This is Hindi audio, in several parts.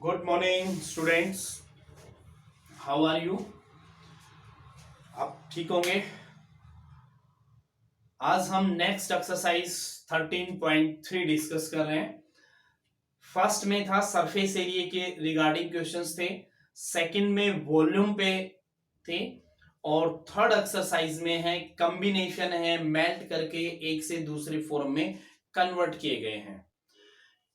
Good morning students. How are you? आप ठीक होंगे। आज हम नेक्स्ट एक्सरसाइज 13.3 डिस्कस कर रहे हैं। फर्स्ट में था सरफेस एरिया के रिगार्डिंग क्वेश्चंस थे, सेकंड में वॉल्यूम पे थे, और थर्ड एक्सरसाइज में है कॉम्बिनेशन है, मेल्ट करके एक से दूसरे फॉर्म में कन्वर्ट किए गए हैं।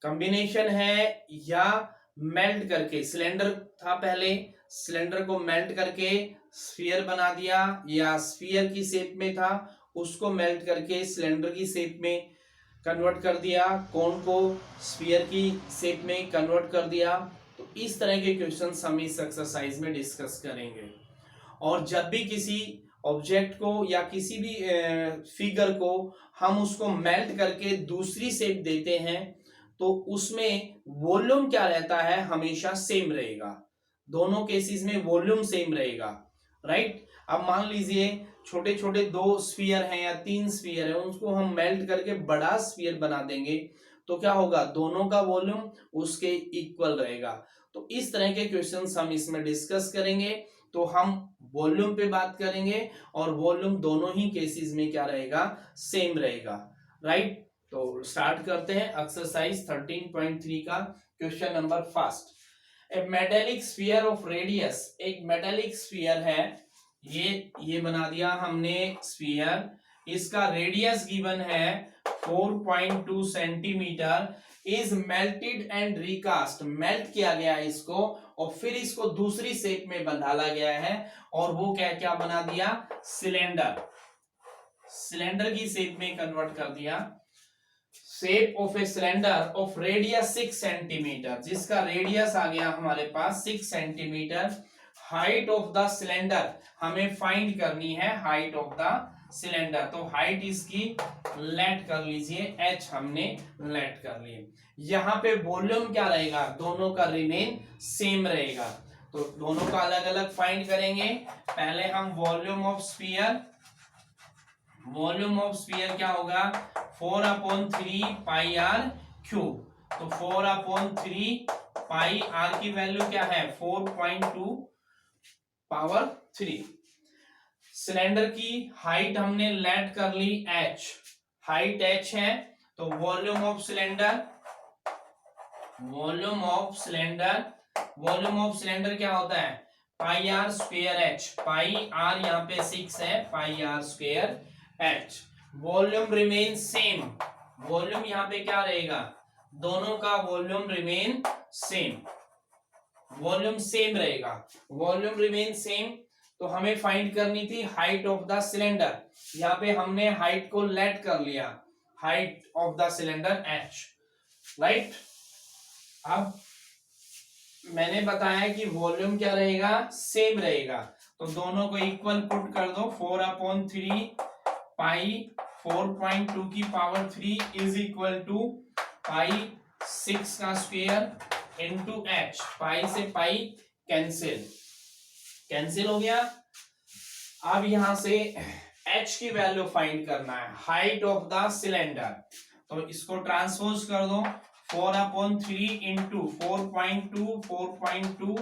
कॉम्बिनेशन है या मेल्ट करके, सिलेंडर था पहले, सिलेंडर को मेल्ट करके स्फीयर बना दिया, या स्फीयर की शेप में था उसको मेल्ट करके सिलेंडर की शेप में कन्वर्ट कर दिया, कोन को स्फीयर की शेप में कन्वर्ट कर दिया। तो इस तरह के क्वेश्चंस हम इस एक्सरसाइज में डिस्कस करेंगे। और जब भी किसी ऑब्जेक्ट को या किसी भी फिगर को हम उसको मेल्ट करके दूसरी शेप देते हैं तो उसमें वॉल्यूम क्या रहता है, हमेशा सेम रहेगा। दोनों केसेस में वॉल्यूम सेम रहेगा, राइट। अब मान लीजिए छोटे छोटे दो स्फीयर हैं या तीन स्फीयर है, उसको हम मेल्ट करके बड़ा स्फीयर बना देंगे तो क्या होगा, दोनों का वॉल्यूम उसके इक्वल रहेगा। तो इस तरह के क्वेश्चंस हम इसमें डिस्कस करेंगे। तो हम वॉल्यूम पे बात करेंगे और वॉल्यूम दोनों ही केसेस में क्या रहेगा, सेम रहेगा, राइट। तो स्टार्ट करते हैं एक्सरसाइज 13.3 का question number first. A metallic sphere of radius, एक मेटेलिक स्फीयर है, ये बना दिया हमने स्फीयर, इसका रेडियस गिवन है 4.2 centimetre, is melted and recast, melt किया गया इसको और फिर इसको दूसरी शेप में डाला गया है, और वो क्या क्या बना दिया, सिलेंडर, सिलेंडर की शेप में कन्वर्ट कर दिया। Shape of a cylinder of radius 6 centimetre, जिसका रेडियस आ गया हमारे पास 6 centimetre. Height of the cylinder हमें फाइंड करनी है, हाइट ऑफ द सिलेंडर। तो हाइट इसकी लेट कर लीजिए, h हमने लेट कर लिए। यहां पे वॉल्यूम क्या रहेगा, दोनों का रिमेन सेम रहेगा। तो दोनों का अलग अलग फाइंड करेंगे। पहले हम volume of sphere, volume of sphere क्या होगा, 4/3 पाई आर क्यूब। तो 4/3 पाई आर की वैल्यू क्या है, 4.2 पावर 3। सिलेंडर की हाइट हमने लेट कर ली h, हाइट h है, तो volume of cylinder, volume of cylinder, volume of cylinder क्या होता है, pi are square h, pi r यहाँ पे 6 है, pi are square h। Volume remain same, volume यहाँ पे क्या रहेगा, दोनों का volume remain same, volume same रहेगा, वॉल्यूम रिमेन सेम। तो हमें फाइंड करनी थी हाइट ऑफ द सिलेंडर, यहाँ पे हमने हाइट को लेट कर लिया, height of the cylinder h, right. अब मैंने बताया कि वॉल्यूम क्या रहेगा, सेम रहेगा, तो दोनों को इक्वल पुट कर दो। 4/3 पाई 4.2 की पावर 3 इज इक्वल टू पाई 6 का स्क्वायर इंटू h, पाई से पाई कैंसिल, कैंसिल हो गया। अब यहां से h की वैल्यू फाइंड करना है, हाइट ऑफ द सिलेंडर, तो इसको ट्रांसपोज कर दो, 4/3 इंटू 4.2 4.2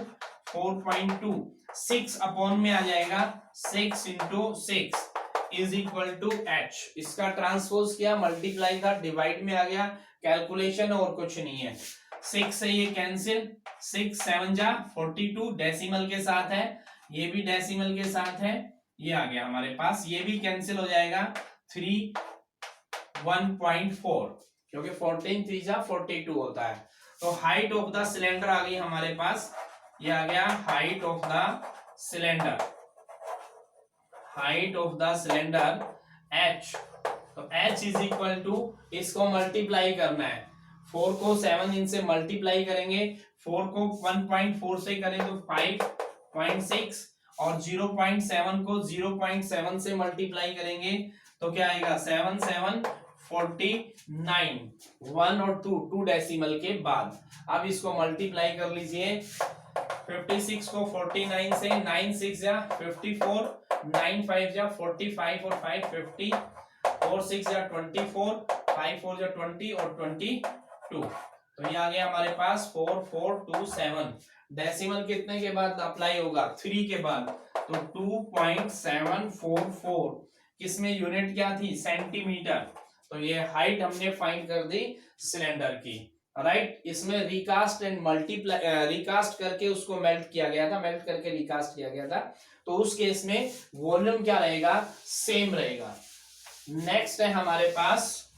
4.2 6 अपॉन में आ जाएगा, 6 into 6 is equal to h। इसका ट्रांसपोज किया, मल्टीप्लाई था, डिवाइड में आ गया, कैलकुलेशन और कुछ नहीं है। 6 से ये कैंसिल, 6 7 जा 42, डेसिमल के साथ है, ये भी डेसिमल के साथ है, ये आ गया हमारे पास, ये भी कैंसिल हो जाएगा। 3 1.4, क्योंकि 14 3 जा 42 होता है। तो हाइट ऑफ द सिलेंडर आ गई हमारे पास, ये आ गया height of the cylinder, height of the cylinder h। तो h इज इक्वल टू, इसको मल्टीप्लाई करना है, 4 को 7 इनसे मल्टीप्लाई करेंगे, 4 को 1.4 से करें तो 5.6, और 0.7 को 0.7 से मल्टीप्लाई करेंगे तो क्या आएगा, 7 7 49, 1 और 2 डेसिमल के बाद। अब इसको मल्टीप्लाई कर लीजिए, 56 को 49 से, 9 6 जा 54, 9 5 जा 45 और 5 50, 4 6 जा 24, 5 4 जा 20 और 22। तो ये आ गया हमारे पास 4427। डेसिमल कितने के बाद अप्लाई होगा? 3 के बाद। तो 2.744 किसमें यूनिट क्या थी? सेंटीमीटर। तो ये हाइट हमने फाइंड कर दी सिलेंडर की, राइट। इसमें रिकास्ट एंड मल्टीप्लाई, रिकास्ट करके उसको मेल्ट किया गया था, मेल्ट करके रिकास्ट किया गया था। तो उस केस में वॉल्यूम क्या रहेगा? सेम रहेगा। नेक्स्ट है हमारे पास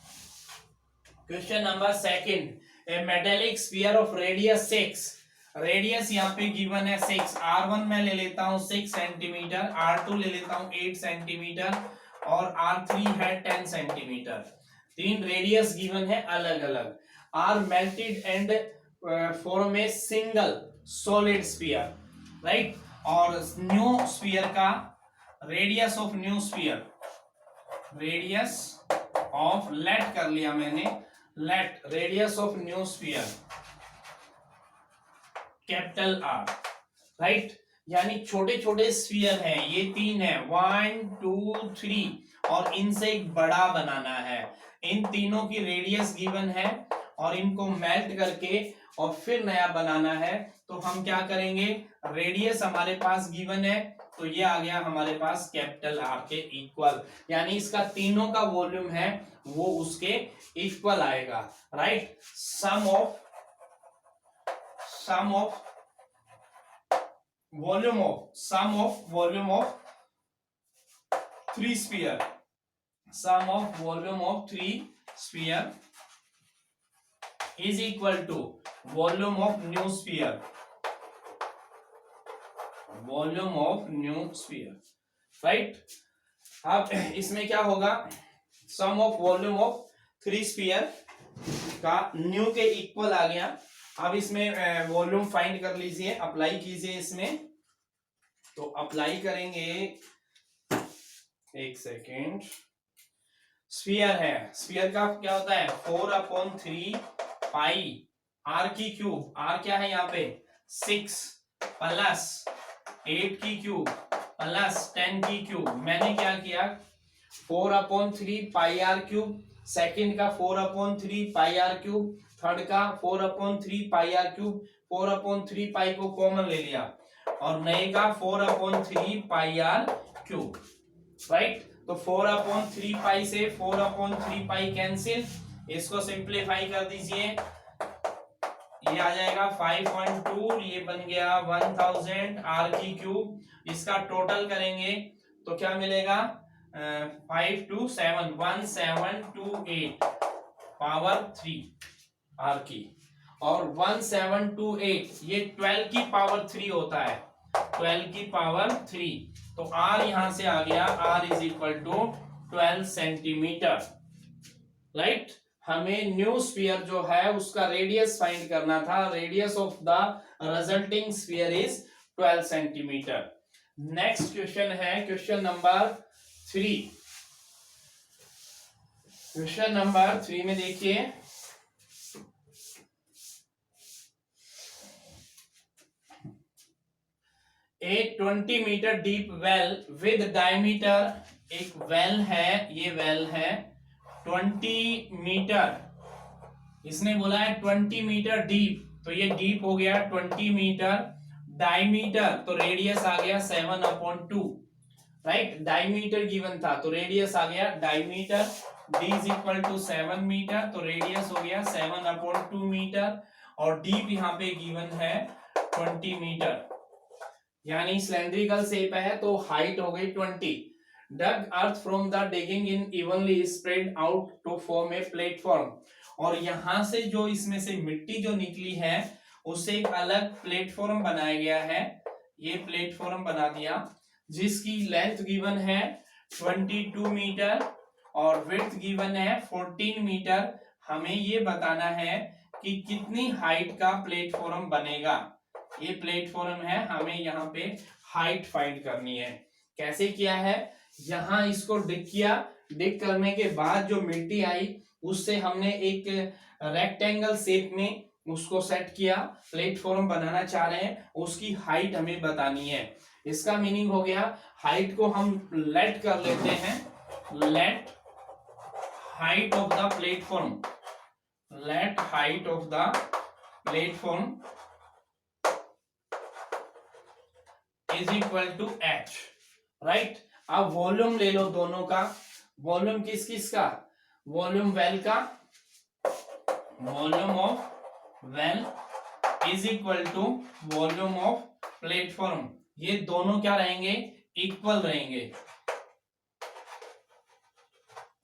question number second, a metallic sphere of radius 6। Radius यहाँ पे गिवन है 6। R1 मैं ले लेता हूं 6 सेंटीमीटर, R2 ले लेता हूं 8 सेंटीमीटर और R3 है 10 सेंटीमीटर। 3 रेडियस गिवन है अलग अलग। Are melted and form a single solid sphere, right. और न्यू स्फीयर का radius of new sphere, radius of, let कर लिया मैंने, let radius of new sphere capital R, right. यानी छोटे छोटे स्फीयर हैं, ये 3 है, 1 2 3, और इनसे एक बड़ा बनाना है। इन तीनों की रेडियस गिवन है और इनको मेल्ट करके और फिर नया बनाना है। तो हम क्या करेंगे? रेडियस हमारे पास गिवन है, तो ये आ गया हमारे पास कैपिटल आर के इक्वल, यानी इसका तीनों का वॉल्यूम है वो उसके इक्वल आएगा, right. Sum of volume of 3 sphere, sum of volume of 3 sphere is equal to volume of new sphere, volume of new sphere, right. अब इसमें क्या होगा? Sum of volume of 3 sphere का न्यू के इक्वल आ गया। अब इसमें वॉल्यूम फाइंड कर लीजिए, अप्लाई कीजिए इसमें। तो अप्लाई करेंगे, एक सेकेंड। स्फीयर है, स्फीयर का क्या होता है? 4/3 पाई आर की क्यूब, आर क्या है यहाँ पे? 6 प्लस 8 की क्यूब प्लस 10 की क्यूब। मैंने क्या किया? 4/3 पाई आर क्यूब, सेकंड का 4/3 पाई आर क्यूब, थर्ड का 4/3 पाई आर क्यूब, 4/3 पाई को कॉमन ले लिया और नए का 4/3 पाई आर क्यूब, राइट। तो 4/3 पाई से 4/3 पाई कैंसिल, इसको सिंप्लीफाई कर दीजिए, ये आ जाएगा 5.2, ये बन गया 1000 आर की क्यूब। इसका टोटल करेंगे तो क्या मिलेगा? 5 2 7 1728 पावर 3 आर की, और 1728 ये 12 की पावर 3 होता है, 12 की पावर 3। तो आर यहां से आ गया, R is equal to 12 centimetre, right. हमें न्यू स्फीयर जो है उसका रेडियस फाइंड करना था। Radius of the resulting sphere is 12 centimetre. Next question है क्वेश्चन नंबर 3। क्वेश्चन नंबर 3 में देखिए, a 20 metre deep well with diameter, एक वेल है, ये वेल है 20 मीटर, इसने बोला है 20 मीटर डीप, तो ये डीप हो गया 20 मीटर, डायमीटर तो रेडियस आ गया 7/2, राइट। डायमीटर गिवन था तो रेडियस आ गया diameter, d is equal to 7 metre, तो रेडियस हो गया 7/2 मीटर, और डीप यहाँ पे गिवन है 20 मीटर, यानी सिलेंड्रिकल शेप है तो हाइट हो गई 20। Dug earth from the digging in evenly spread out to form a platform, और यहां से जो इसमें से मिट्टी जो निकली है उससे एक अलग प्लेटफॉर्म बनाया गया है। ये प्लेटफॉर्म बना दिया जिसकी लेंथ गिवन है 22 मीटर और विड्थ गिवन है 14 मीटर। हमें ये बताना है कि कितनी हाइट का प्लेटफॉर्म बनेगा। ये प्लेटफॉर्म है, हमें यहाँ पे हाइट फाइंड करनी है। कैसे किया है? यहाँ इसको डिग किया, डिग करने के बाद जो मिट्टी आई उससे हमने एक रेक्टेंगल शेप में उसको सेट किया, प्लेटफॉर्म बनाना चाह रहे हैं, उसकी हाइट हमें बतानी है। इसका मीनिंग हो गया, हाइट को हम लेट कर लेते हैं, let height of the platform, let height of the platform is equal to H, right. अब वॉल्यूम ले लो दोनों का, वॉल्यूम किस किस का, वॉल्यूम वेल का, volume of well is equal to volume of platform, ये दोनों क्या रहेंगे, इक्वल रहेंगे,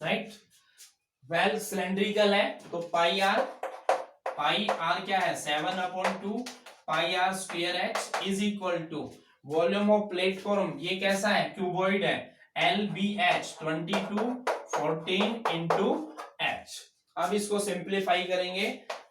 राइट। वेल सिलेंड्रिकल है तो पाई आर क्या है 7/2 pi r square h is equal to volume of platform, ये कैसा है, क्यूबॉइड है, LBH 22 14 इंटू एच। अब इसको सिंप्लीफाई करेंगे,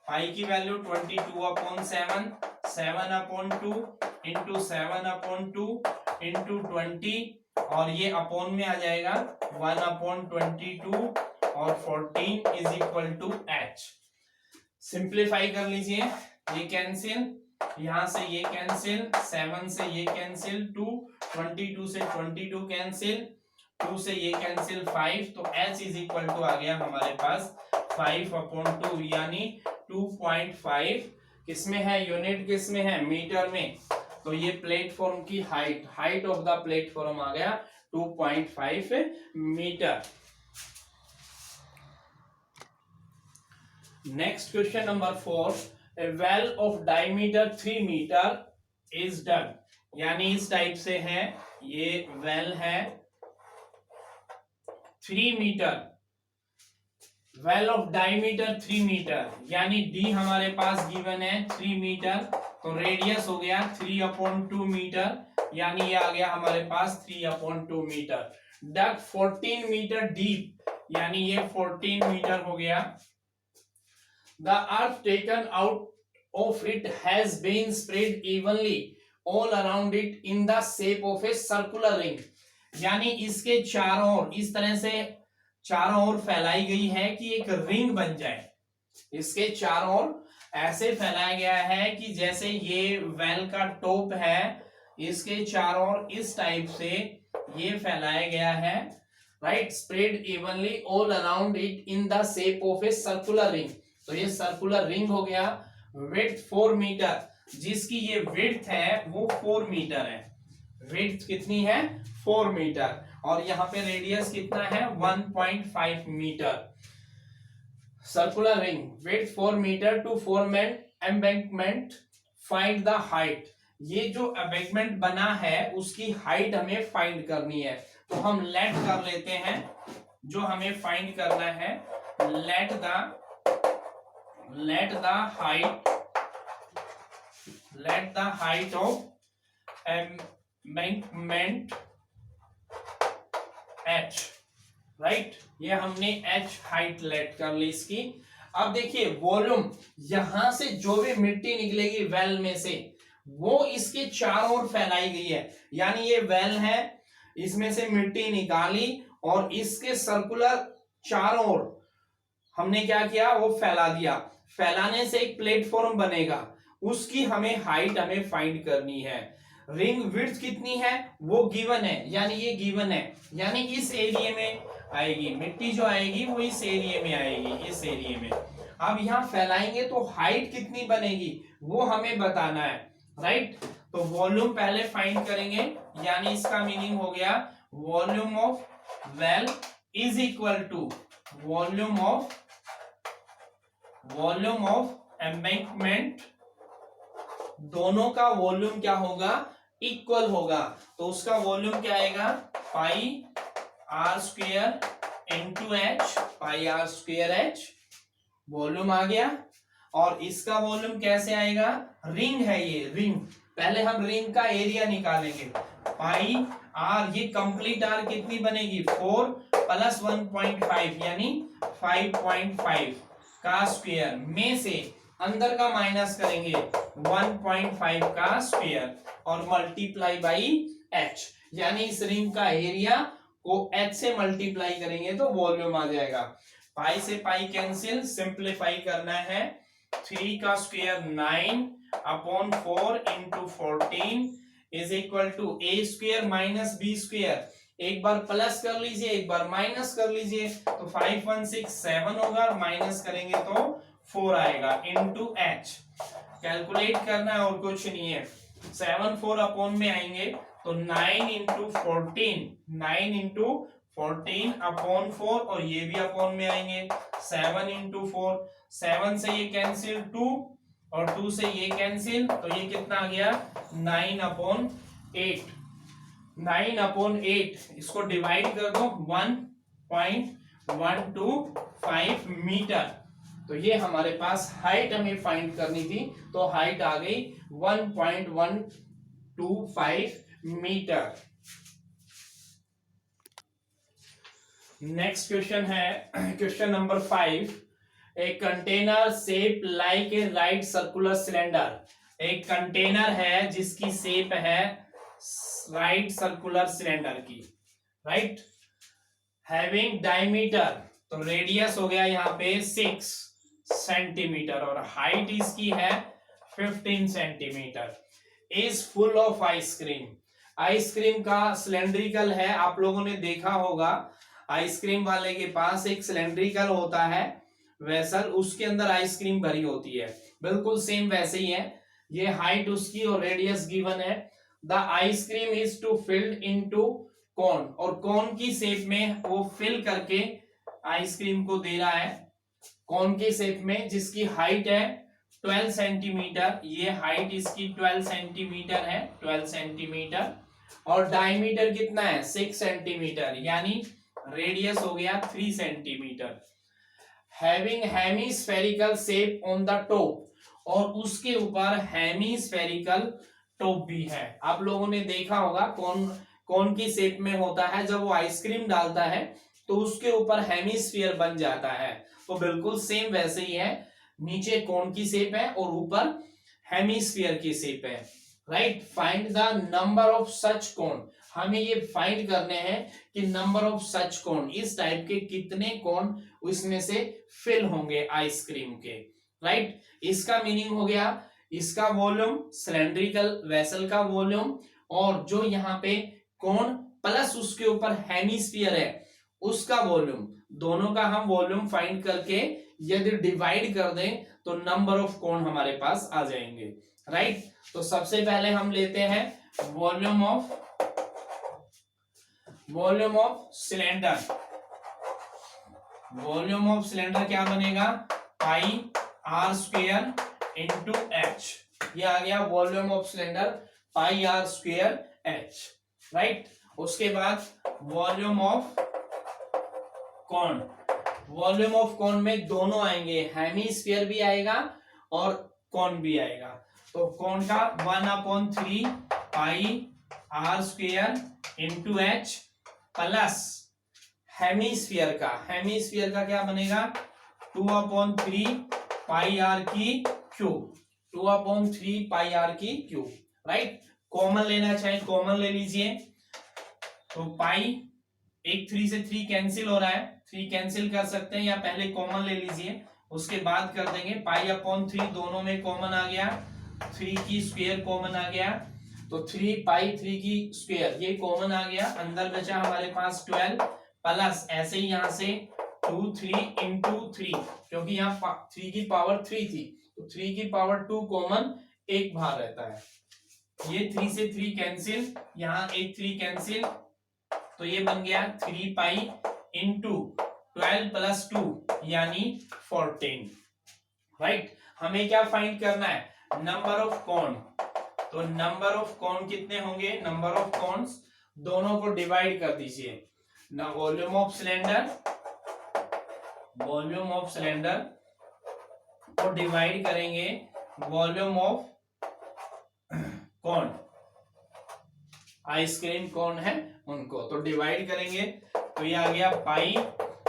पाई की वैल्यू 22/7 7/2 इंटू 7/2 इंटू 20 और ये अपॉन में आ जाएगा 1/22 और 14 is equal to H. Simplify कर लीजिए, ये कैंसिल, यहां से ये कैंसिल, 7 से ये कैंसिल, 2 22 से 22 कैंसिल, 2 से ये कैंसिल 5, तो h इज इक्वल टू आ गया हमारे पास 5/2 यानी 2.5 किसमें है, यूनिट किसमें है, मीटर में। तो ये प्लेटफॉर्म की हाइट ऑफ द प्लेटफॉर्म आ गया 2.5 metre. Next question number 4, a well of diameter 3 metre is dug, यानी इस टाइप से है, ये वेल है 3 metre, well of diameter 3 metre, यानी डी हमारे पास गिवन है 3 मीटर, तो रेडियस हो गया 3/2 मीटर, यानी ये आ गया हमारे पास 3/2 मीटर। डग 14 मीटर डीप, यानी ये 14 मीटर हो गया। The earth taken out of it has been spread evenly all around it in the shape of a circular ring, यानी इसके चारों ओर इस तरह से चारों ओर फैलाई गई है कि एक रिंग बन जाए, इसके चारों ओर ऐसे फैलाया गया है कि जैसे ये वेल का टॉप है, इसके चारों ओर इस टाइप से ये फैलाया गया है, right, spread evenly all around it in the shape of a circular ring, तो ये सर्कुलर रिंग हो गया। विड्थ 4 मीटर, जिसकी ये विड्थ है वो 4 मीटर है, विड्थ कितनी है 4 मीटर, और यहाँ पे रेडियस कितना है 1.5 metre. Circular ring width 4 metre to form an embankment, find the height, ये जो एम्बैंकमेंट बना है उसकी हाइट हमें फाइंड करनी है, तो हम लेट कर लेते हैं, जो हमें फाइंड करना है let the height of embankment h, right, ये हमने h हाइट लेट कर ली इसकी। अब देखिए वॉल्यूम, यहां से जो भी मिट्टी निकलेगी वेल में से वो इसके चारों ओर फैलाई गई है, यानी ये वेल है, इसमें से मिट्टी निकाली और इसके सर्कुलर चारों ओर हमने क्या किया, वो फैला दिया, फैलाने से एक प्लेटफॉर्म बनेगा, उसकी हमें हाइट हमें फाइंड करनी है। रिंग विड्थ कितनी है वो गिवन है, यानी ये गिवन है, यानी इस एरिया में आएगी मिट्टी, जो आएगी वो इस एरिया में आएगी, इस एरिया में। अब यहाँ फैलाएंगे तो हाइट कितनी बनेगी वो हमें बताना है, राइट। तो वॉल्यूम पहले फाइंड करेंगे, यानी इसका मीनिंग हो गया volume of well is equal to volume of embankment, दोनों का वॉल्यूम क्या होगा, इक्वल होगा, तो उसका वॉल्यूम क्या आएगा pi r square into h, pi r square h, volume आ गया। और इसका वॉल्यूम कैसे आएगा, रिंग है ये रिंग, पहले हम रिंग का एरिया निकालेंगे, पाई आर, ये कंप्लीट आर कितनी बनेगी 4 प्लस 1.5 यानी 5.5 का स्क्वायर, में से अंदर का माइनस करेंगे 1.5 का स्क्वायर और मल्टीप्लाई बाई h, यानी इस रिंग का एरिया को h से मल्टीप्लाई करेंगे तो वॉल्यूम आ जाएगा। पाई से पाई कैंसिल, सिंप्लीफाई करना है, 3 का square 9/4 into 14 is equal to a square minus b square, एक बार प्लस कर लीजिए एक बार माइनस कर लीजिए, तो 5 1 6 7 होगा, माइनस करेंगे तो 4 आएगा, इंटू h, कैलकुलेट करना है और कुछ नहीं है। 7 4 अपॉन में आएंगे तो 9 इंटू 14, 9 इंटू 14 अपॉन 4, और ये भी अपॉन में आएंगे 7 इंटू 4, 7 से ये कैंसिल 2 और 2 से ये कैंसिल, तो ये कितना आ गया 9 अपॉन 8, 9 अपॉन 8, इसको डिवाइड कर दो 1.125 मीटर। तो ये हमारे पास हाइट हमें फाइंड करनी थी, तो हाइट आ गई 1.125 मीटर। नेक्स्ट क्वेश्चन है question number 5। A container shape like a right circular cylinder, एक कंटेनर है जिसकी शेप है राइट सर्कुलर सिलेंडर की, राइट, हैविंग डायमीटर, तो रेडियस हो गया यहाँ पे 6 सेंटीमीटर और हाइट इसकी है 15 centimetre, is full of ice cream. Ice cream का सिलेंड्रिकल है, आप लोगों ने देखा होगा आइसक्रीम वाले के पास एक सिलेंड्रिकल होता है वेसल, उसके अंदर आइसक्रीम भरी होती है, बिल्कुल सेम वैसे ही है। ये हाइट उसकी और रेडियस गिवन है। The ice cream is to filled into cone, और कॉन की शेप में वो फिल करके आइसक्रीम को दे रहा है, कॉन की शेप में, जिसकी हाइट है 12 सेंटीमीटर, ये हाइट इसकी 12 सेंटीमीटर है, 12 सेंटीमीटर, और डायमीटर कितना है 6 सेंटीमीटर, यानी रेडियस हो गया 3 centimetre. Having hemispherical shape on the top, और उसके ऊपर हेमीस्फेरिकल टॉप भी है। आप लोगों ने देखा होगा कौन की शेप में होता है, जब वो आइसक्रीम डालता है तो उसके ऊपर हेमीस्फीयर बन जाता है, तो बिल्कुल सेम वैसे ही है, नीचे कौन की शेप है और ऊपर हेमीस्फीयर की शेप है, right. Find the number of such cone, हमें ये फाइंड करने हैं कि नंबर ऑफ सच कोन, इस टाइप के कितने कोन उसमें से फिल होंगे आइसक्रीम के, राइट। इसका मीनिंग हो गया इसका वॉल्यूम, सिलेंड्रिकल वेसल का वॉल्यूम, और जो यहाँ पे कोन प्लस उसके ऊपर हेमीस्फीयर है उसका वॉल्यूम, दोनों का हम वॉल्यूम फाइंड करके यदि डिवाइड कर दें तो नंबर ऑफ कोन हमारे पास आ जाएंगे, राइट। तो सबसे पहले हम लेते हैं volume of cylinder. Volume of cylinder क्या बनेगा, pi are square into H, ये आ गया volume of cylinder, pi are square H, right. उसके बाद volume of cone, volume of cone में दोनों आएंगे, हेमीस्फीयर भी आएगा और कॉन भी आएगा, तो कॉन का 1/3 pi are square into h plus hemisphere का क्या बनेगा 2/3 पाई आर की क्यूब, 2/3 पाई आर की क्यूब, राइट। कॉमन लेना चाहे कॉमन ले लीजिए, तो पाई, एक 3 से 3 कैंसिल हो रहा है, 3 कैंसिल कर सकते हैं या पहले कॉमन ले लीजिए उसके बाद कर देंगे, पाई/3 दोनों में कॉमन आ गया, 3 की स्क्वायर कॉमन आ गया, तो 3 पाई 3 की स्क्वायर ये कॉमन आ गया, अंदर बचा हमारे पास 12 प्लस ऐसे ही यहां से 2 3 इंटू 3, क्योंकि यहाँ 3 की पावर 3 थी तो 3 की पावर 2 कॉमन एक बाहर रहता है, ये 3 से 3 कैंसिल, यहाँ एक 3 कैंसिल, तो ये बन गया 3 पाई इंटू 12 प्लस 2 यानी 14, राइट। हमें क्या फाइंड करना है, नंबर ऑफ कॉन, तो नंबर ऑफ कॉन कितने होंगे, नंबर ऑफ कॉन्स दोनों को डिवाइड कर दीजिए, ना वॉल्यूम ऑफ सिलेंडर को डिवाइड करेंगे वॉल्यूम ऑफ कॉन, आइसक्रीम कौन है उनको, तो डिवाइड करेंगे तो ये आ गया पाई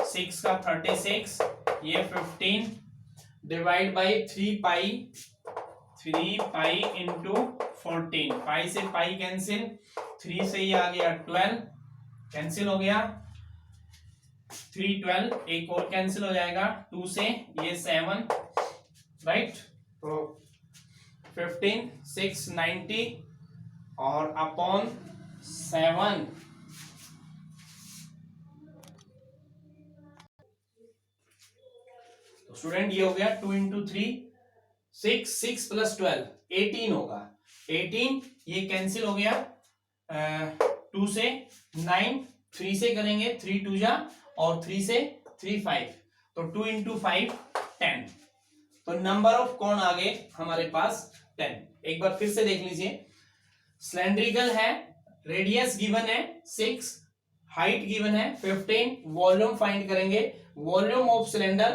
6 का 36, ये 15 डिवाइड बाई 3 पाई इंटू 14, पाई से पाई कैंसिल, 3 से ये आ गया 12 कैंसिल हो गया, 3 12 एक और कैंसिल हो जाएगा, 2 से ये 7, राइट, तो 15 6 90 और अपॉन 7, तो स्टूडेंट ये हो गया 2 इंटू 3 6 प्लस 12 18 होगा। 18 ये कैंसिल हो गया 2 से 9, 3 से करेंगे 3 2 जा और 3 से 3 5, तो 2 इंटू 5 10। तो नंबर ऑफ कौन आ गए हमारे पास 10। एक बार फिर से देख लीजिए, सिलेंड्रिकल है, रेडियस गिवन है 6, हाइट गिवन है 15, वॉल्यूम फाइंड करेंगे, volume of cylinder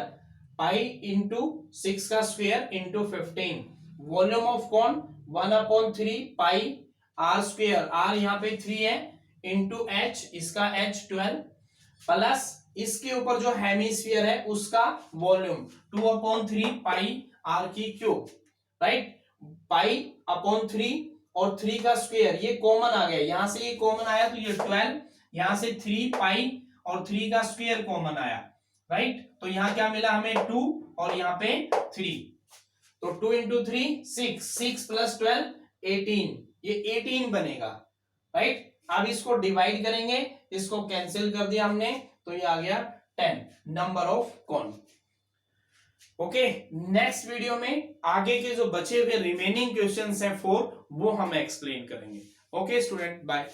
pi into 6 का स्क्वायर इंटू 15, वॉल्यूम ऑफ कौन 1/3 पाई आर स्क्वायर, आर यहाँ पे 3 है, इंटू एच, इसका एच 12, प्लस इसके ऊपर जो हेमिस्फीयर है उसका वॉल्यूम 2/3 पाई आर की क्यूब, राइट। पाई अपॉन 3 और 3 का स्क्वायर, ये कॉमन आ गया, यहां से ये कॉमन आया तो ये 12, यहां से 3 पाई और 3 का स्क्वायर कॉमन आया, राइट। तो यहां क्या मिला हमें 2 और यहाँ पे 3, तो 2 इंटू 3 6 प्लस 12 18, ये 18 बनेगा, राइट। अब इसको डिवाइड करेंगे, इसको कैंसिल कर दिया हमने, तो ये आ गया 10 number of cone. Okay, next video में आगे के जो बचे हुए रिमेनिंग क्वेश्चंस हैं 4 वो हम एक्सप्लेन करेंगे। Okay student, bye.